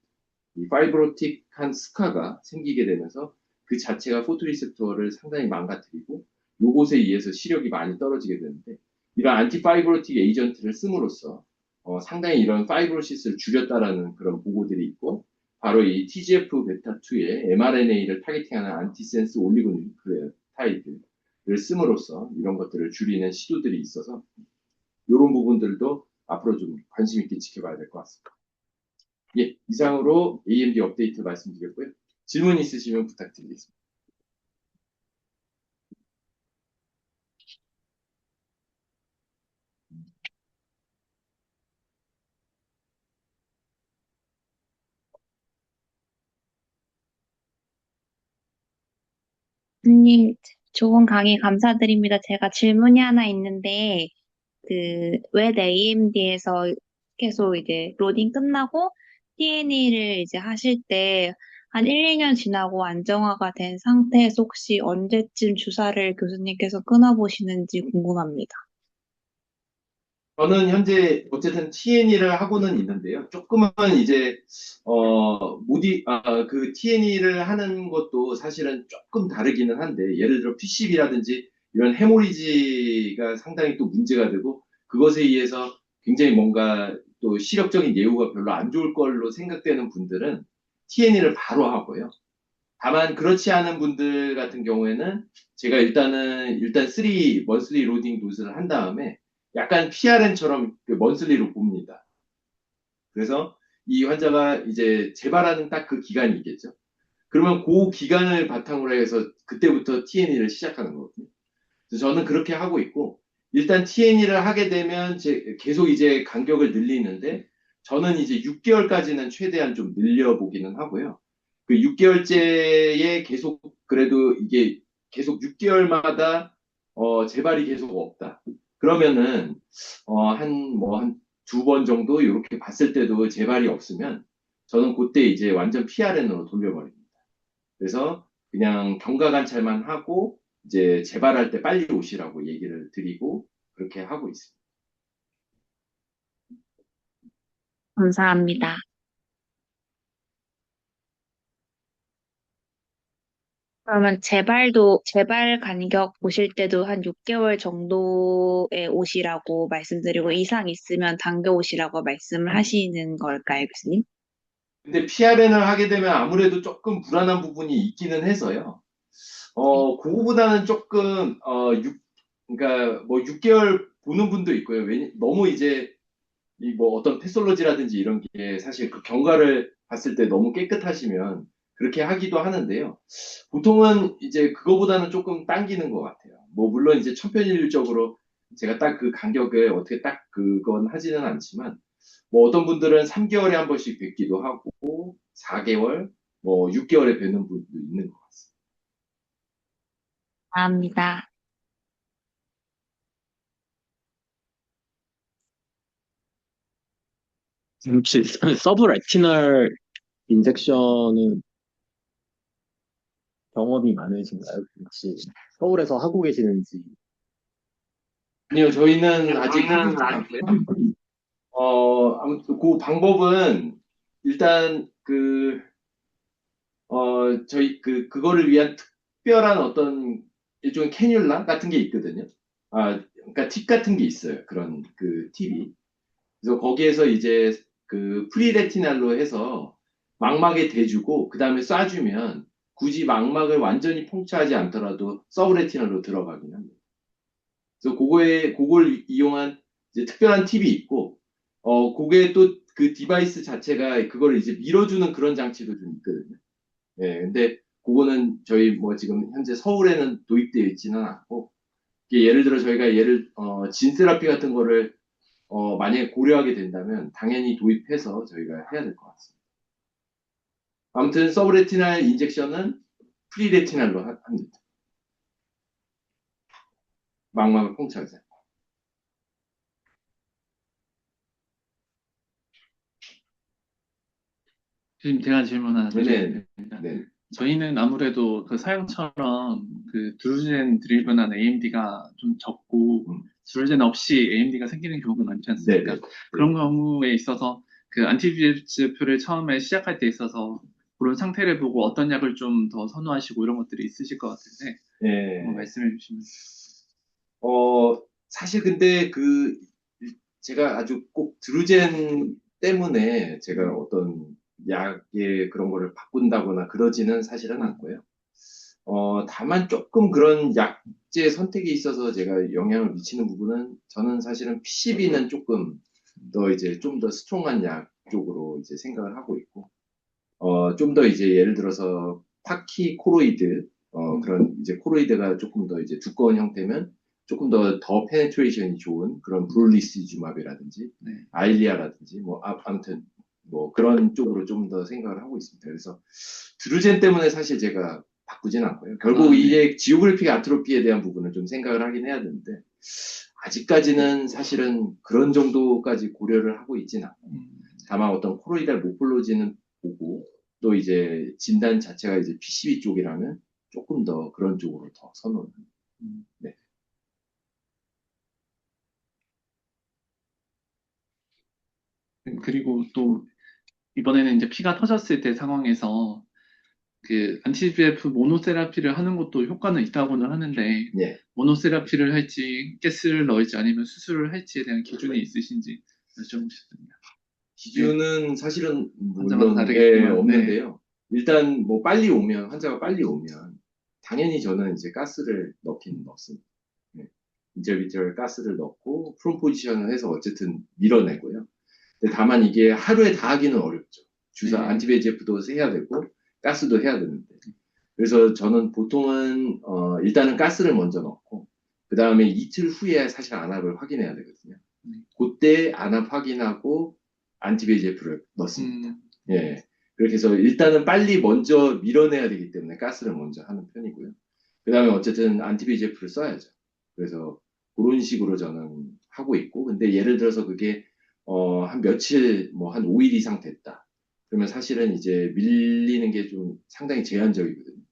이 파이브로틱한 스카가 생기게 되면서 그 자체가 포토리셉터를 상당히 망가뜨리고 요것에 의해서 시력이 많이 떨어지게 되는데 이런 안티파이브로틱 에이전트를 씀으로써 상당히 이런 파이브로시스를 줄였다라는 그런 보고들이 있고 바로 이 TGF 베타2의 mRNA를 타겟팅하는 안티센스 올리고뉴클레오타이드를 씀으로써 이런 것들을 줄이는 시도들이 있어서 이런 부분들도 앞으로 좀 관심 있게 지켜봐야 될 것 같습니다. 예, 이상으로 AMD 업데이트 말씀드렸고요. 질문 있으시면 부탁드리겠습니다. 아니, 좋은 강의 감사드립니다. 제가 질문이 하나 있는데, 왜 AMD에서 계속 이제 로딩 끝나고 T&E를 이제 하실 때 한 1, 2년 지나고 안정화가 된 상태에서 혹시 언제쯤 주사를 교수님께서 끊어보시는지 궁금합니다. 저는 현재 어쨌든 T&E를 하고는 있는데요. 조금은 이제 그 T&E를 하는 것도 사실은 조금 다르기는 한데 예를 들어 PCB라든지 이런 해모리지가 상당히 또 문제가 되고 그것에 의해서 굉장히 뭔가 또 시력적인 예후가 별로 안 좋을 걸로 생각되는 분들은 T&E를 바로 하고요. 다만 그렇지 않은 분들 같은 경우에는 제가 일단 3 먼슬리 로딩 도스를 한 다음에 약간 PRN처럼 그 먼슬리로 봅니다. 그래서 이 환자가 이제 재발하는 딱 그 기간이 있겠죠. 그러면 그 기간을 바탕으로 해서 그때부터 TNE를 시작하는 거거든요. 그래서 저는 그렇게 하고 있고 일단 TNE를 하게 되면 계속 이제 간격을 늘리는데 저는 이제 6개월까지는 최대한 좀 늘려보기는 하고요. 그 6개월째에 계속 그래도 이게 계속 6개월마다 재발이 계속 없다. 그러면은 한 두 번 정도 이렇게 봤을 때도 재발이 없으면 저는 그때 이제 완전 PRN으로 돌려버립니다. 그래서 그냥 경과 관찰만 하고 이제 재발할 때 빨리 오시라고 얘기를 드리고 그렇게 하고 있습니다. 감사합니다. 그러면 재발 간격 보실 때도 한 6개월 정도에 오시라고 말씀드리고 이상 있으면 당겨 오시라고 말씀을 하시는 걸까요, 교수님? 근데 PRN을 하게 되면 아무래도 조금 불안한 부분이 있기는 해서요. 네. 그거보다는 조금, 그러니까 뭐 6개월 보는 분도 있고요. 너무 이제 이 뭐 어떤 패솔로지라든지 이런 게 사실 그 경과를 봤을 때 너무 깨끗하시면 그렇게 하기도 하는데요. 보통은 이제 그거보다는 조금 당기는 것 같아요. 뭐 물론 이제 천편일률적으로 제가 딱 그 간격을 어떻게 딱 그건 하지는 않지만 뭐 어떤 분들은 3개월에 한 번씩 뵙기도 하고 4개월, 뭐 6개월에 뵙는 분도 있는 것 같습니다. 감사합니다. 혹시 서브 레티널 인젝션은 경험이 많으신가요? 혹시 서울에서 하고 계시는지. 아니요, 저희는 아직 하고 있지 않고요. 아무튼 그 방법은 일단 그거를 위한 특별한 어떤 일종의 캐뉼라 같은 게 있거든요. 그러니까 팁 같은 게 있어요. 그런 그 팁이. 그래서 거기에서 이제 그 프리레티날로 해서 망막에 대주고 그 다음에 쏴주면 굳이 망막을 완전히 펑치하지 않더라도 서브레티널로 들어가긴 합니다. 그래서 그걸 이용한 이제 특별한 팁이 있고, 그게 또 그 디바이스 자체가 그걸 이제 밀어주는 그런 장치도 좀 있거든요. 예, 근데 그거는 저희 뭐 지금 현재 서울에는 도입되어 있지는 않고, 이게 예를 들어 저희가 진세라피 같은 거를 만약에 고려하게 된다면 당연히 도입해서 저희가 해야 될 것 같습니다. 아무튼 서브레티날 인젝션은 프리레티날로 합니다. 망막을 콩차하자. 지금 제가 질문 하나 네네. 드리겠습니다. 네. 저희는 아무래도 그 사양처럼 그 드루젠 드리븐한 AMD가 좀 적고 음, 드루젠 없이 AMD가 생기는 경우가 많지 않습니까? 네네. 그런 경우에 있어서 그 안티비르스표를 처음에 시작할 때 있어서 그런 상태를 보고 어떤 약을 좀 더 선호하시고 이런 것들이 있으실 것 같은데 한번 예. 말씀해 주시면. 사실 근데 제가 아주 꼭 드루젠 때문에 제가 어떤 약의 그런 거를 바꾼다거나 그러지는 사실은 않고요. 다만 조금 그런 약제 선택에 있어서 제가 영향을 미치는 부분은 저는 사실은 PCB는 조금 더 이제 좀 더 스트롱한 약 쪽으로 이제 생각을 하고 있고, 좀 더 이제 예를 들어서 파키코로이드, 그런 이제 코로이드가 조금 더 이제 두꺼운 형태면 조금 더 페네트레이션이 좋은 그런 브롤리시주맙이라든지 네. 아일리아라든지 뭐 아무튼 뭐 그런 쪽으로 좀 더 생각을 하고 있습니다. 그래서 드루젠 때문에 사실 제가 바꾸진 않고요. 결국 아, 네. 이게 지오그래픽 아트로피에 대한 부분을 좀 생각을 하긴 해야 되는데 아직까지는 사실은 그런 정도까지 고려를 하고 있진 않아요. 다만 어떤 코로이달 모폴로지는 보고 또 이제 진단 자체가 이제 PCB 쪽이라면 조금 더 그런 쪽으로 더 선호합니다. 네. 그리고 또 이번에는 이제 피가 터졌을 때 상황에서 그 안티비에프 모노세라피를 하는 것도 효과는 있다고는 하는데 네. 모노세라피를 할지 가스를 넣을지 아니면 수술을 할지에 대한 기준이 있으신지 여쭤보고 싶습니다. 기준은 사실은 환자마다 물론 다르겠지만, 없는데요. 일단 뭐 빨리 오면 환자가 빨리 오면 당연히 저는 이제 가스를 넣긴 넣습니다. 네. 인절비절 가스를 넣고 프롬 포지션을 해서 어쨌든 밀어내고요. 근데 다만 이게 하루에 다 하기는 어렵죠. 주사 네. 안티비에제프도 해야 되고 가스도 해야 되는데. 그래서 저는 보통은 일단은 가스를 먼저 넣고 그 다음에 이틀 후에 사실 안압을 확인해야 되거든요. 그때 안압 확인하고 안티비에제프를 넣습니다. 예. 그렇게 해서 일단은 빨리 먼저 밀어내야 되기 때문에 가스를 먼저 하는 편이고요. 그 다음에 어쨌든 안티비에제프를 써야죠. 그래서 그런 식으로 저는 하고 있고, 근데 예를 들어서 그게 한 며칠, 뭐 한 5일 이상 됐다. 그러면 사실은 이제 밀리는 게 좀 상당히 제한적이거든요.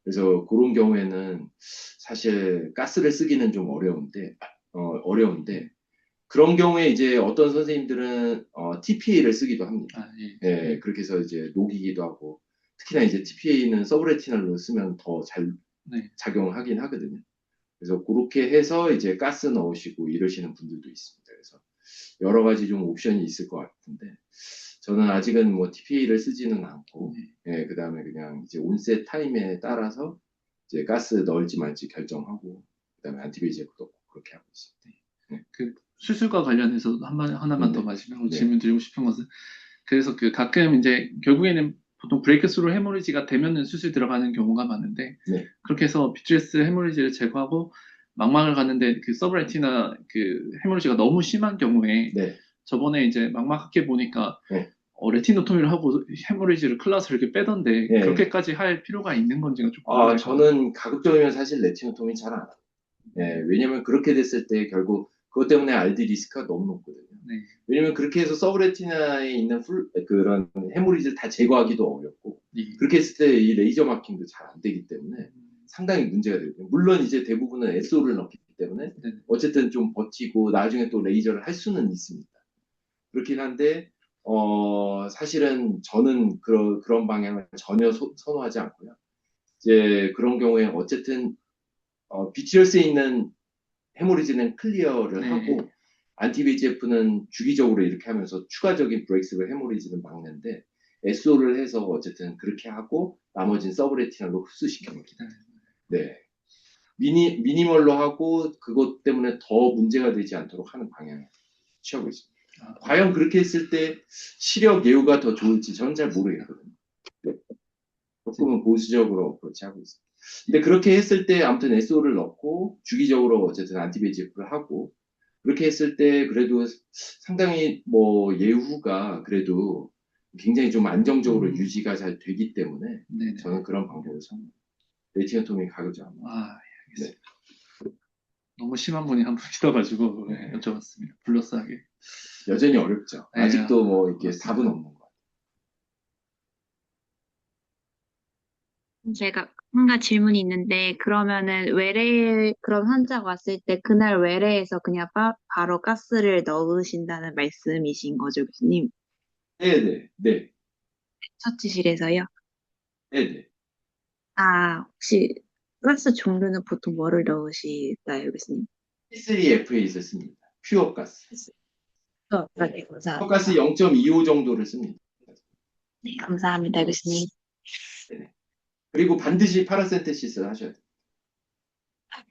그래서 그런 경우에는 사실 가스를 쓰기는 좀 어려운데, 그런 경우에 이제 어떤 선생님들은 TPA를 쓰기도 합니다. 아, 예. 예, 그렇게 해서 이제 녹이기도 하고, 특히나 이제 TPA는 서브레티널로 쓰면 더 잘 네. 작용하긴 하거든요. 그래서 그렇게 해서 이제 가스 넣으시고 이러시는 분들도 있습니다. 그래서 여러 가지 좀 옵션이 있을 것 같은데, 저는 아직은 뭐 TPA를 쓰지는 않고, 예, 그 다음에 그냥 이제 온셋 타임에 따라서 이제 가스 넣을지 말지 결정하고, 그 다음에 안티비제프도 넣고 그렇게 하고 있습니다. 그 수술과 관련해서 하나만 더 네. 마지막으로 네. 질문 드리고 싶은 것은 그래서 그 가끔 이제 결국에는 보통 브레이크스루 헤모리지가 되면은 수술 들어가는 경우가 많은데 네. 그렇게 해서 비트레스 헤모리지를 제거하고 망막을 가는데 그 서브레티나 그 헤모리지가 너무 심한 경우에 네. 저번에 이제 망막학회 보니까 네. 레티노토미를 하고 헤모리지를 클라스 이렇게 빼던데 네. 그렇게까지 할 필요가 있는 건지가 좀 궁금해요. 저는 가급적이면 사실 레티노토미 잘 안 해요. 예, 왜냐면 그렇게 됐을 때 결국 그것 때문에 RD 리스크가 너무 높거든요. 네. 왜냐면 그렇게 해서 서브레티나에 있는 그런 헤모리지를 다 제거하기도 어렵고 네. 그렇게 했을 때 이 레이저 마킹도 잘 안 되기 때문에 상당히 문제가 되거든요. 물론 이제 대부분은 SO를 넣기 때문에 네. 어쨌든 좀 버티고 나중에 또 레이저를 할 수는 있습니다. 그렇긴 한데 사실은 저는 그런 방향을 전혀 선호하지 않고요. 이제 그런 경우에 어쨌든 BTRS에 있는 헤모리지는 클리어를 네. 하고 안티비지에프는 주기적으로 이렇게 하면서 추가적인 브레이크스루 헤모리지는 막는데 SO를 해서 어쨌든 그렇게 하고 나머지는 서브레티널로 흡수시켜버립니다. 네. 미니멀로 하고 그것 때문에 더 문제가 되지 않도록 하는 방향을 취하고 있습니다. 과연 그렇게 했을 때 시력 예후가 더 좋을지 저는 잘 모르겠거든요. 네. 조금은 보수적으로 그렇게 하고 있습니다. 근데 그렇게 했을 때 아무튼 SO를 넣고 주기적으로 어쨌든 안티비지에프를 하고 그렇게 했을 때 그래도 상당히 뭐 예후가 그래도 굉장히 좀 안정적으로 유지가 잘 되기 때문에 네네. 저는 그런 방법을 선호해요. 레티노토미 가급적 안 먹어요. 알겠습니다. 네. 너무 심한 분이 한 분 있어가지고 네. 여쭤봤습니다. 블러스하게. 여전히 어렵죠. 네, 아직도 뭐 이렇게 맞습니다. 답은 없는 것 같아요. 제가 한 가지 질문이 있는데, 그러면은 그런 환자가 왔을 때 그날 외래에서 그냥 바로 가스를 넣으신다는 말씀이신 거죠, 교수님? 네네, 네, 처치실에서요? 네네. 혹시 가스 종류는 보통 뭐를 넣으실까요, 교수님? P3FA 씁니다. 퓨어 가스. 네, 퓨어 감사합니다. 가스 0.25 정도를 씁니다. 네, 감사합니다, 교수님. 네네. 그리고 반드시 파라센테시스를 하셔야 돼요.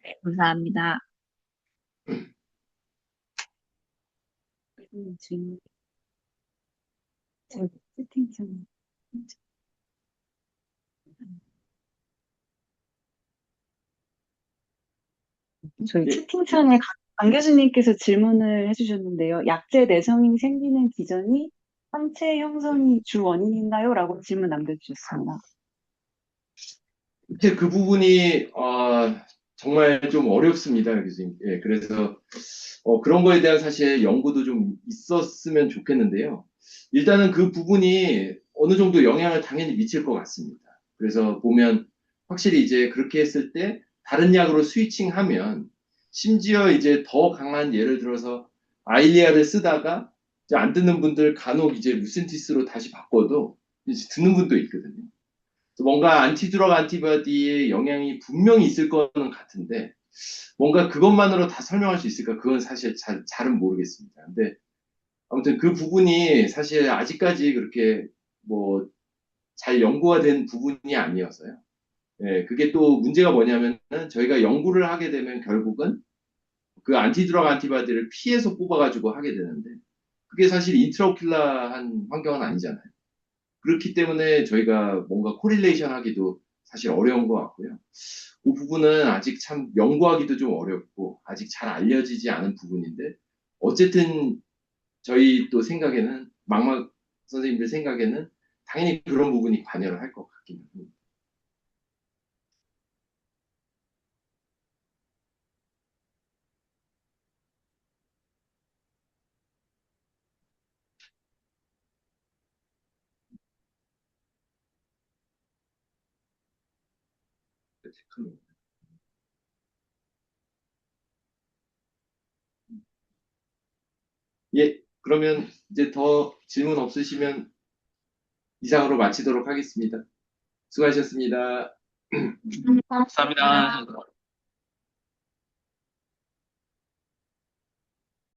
네, 감사합니다. 질문. 채팅창. 저희 예. 채팅창에 강 교수님께서 질문을 해주셨는데요. 약제 내성이 생기는 기전이 상체 형성이 주 원인인가요? 라고 질문 남겨주셨습니다. 사실 그 부분이 정말 좀 어렵습니다, 교수님. 예, 그래서 그런 거에 대한 사실 연구도 좀 있었으면 좋겠는데요. 일단은 그 부분이 어느 정도 영향을 당연히 미칠 것 같습니다. 그래서 보면 확실히 이제 그렇게 했을 때 다른 약으로 스위칭하면 심지어 이제 더 강한 예를 들어서 아일리아를 쓰다가 이제 안 듣는 분들 간혹 이제 루센티스로 다시 바꿔도 이제 듣는 분도 있거든요. 뭔가 안티드럭 안티바디의 영향이 분명히 있을 거는 같은데 뭔가 그것만으로 다 설명할 수 있을까? 그건 사실 잘은 모르겠습니다. 근데 아무튼 그 부분이 사실 아직까지 그렇게 뭐 잘 연구가 된 부분이 아니어서요. 예, 그게 또 문제가 뭐냐면은 저희가 연구를 하게 되면 결국은 그 안티드럭 안티바디를 피해서 뽑아가지고 하게 되는데 그게 사실 인트라오큘라한 환경은 아니잖아요. 그렇기 때문에 저희가 뭔가 코릴레이션 하기도 사실 어려운 것 같고요. 그 부분은 아직 참 연구하기도 좀 어렵고 아직 잘 알려지지 않은 부분인데 어쨌든 저희 또 생각에는 막막 선생님들 생각에는 당연히 그런 부분이 관여를 할 것 같긴 합니다. 예, 그러면 이제 더 질문 없으시면 이상으로 마치도록 하겠습니다. 수고하셨습니다. 감사합니다.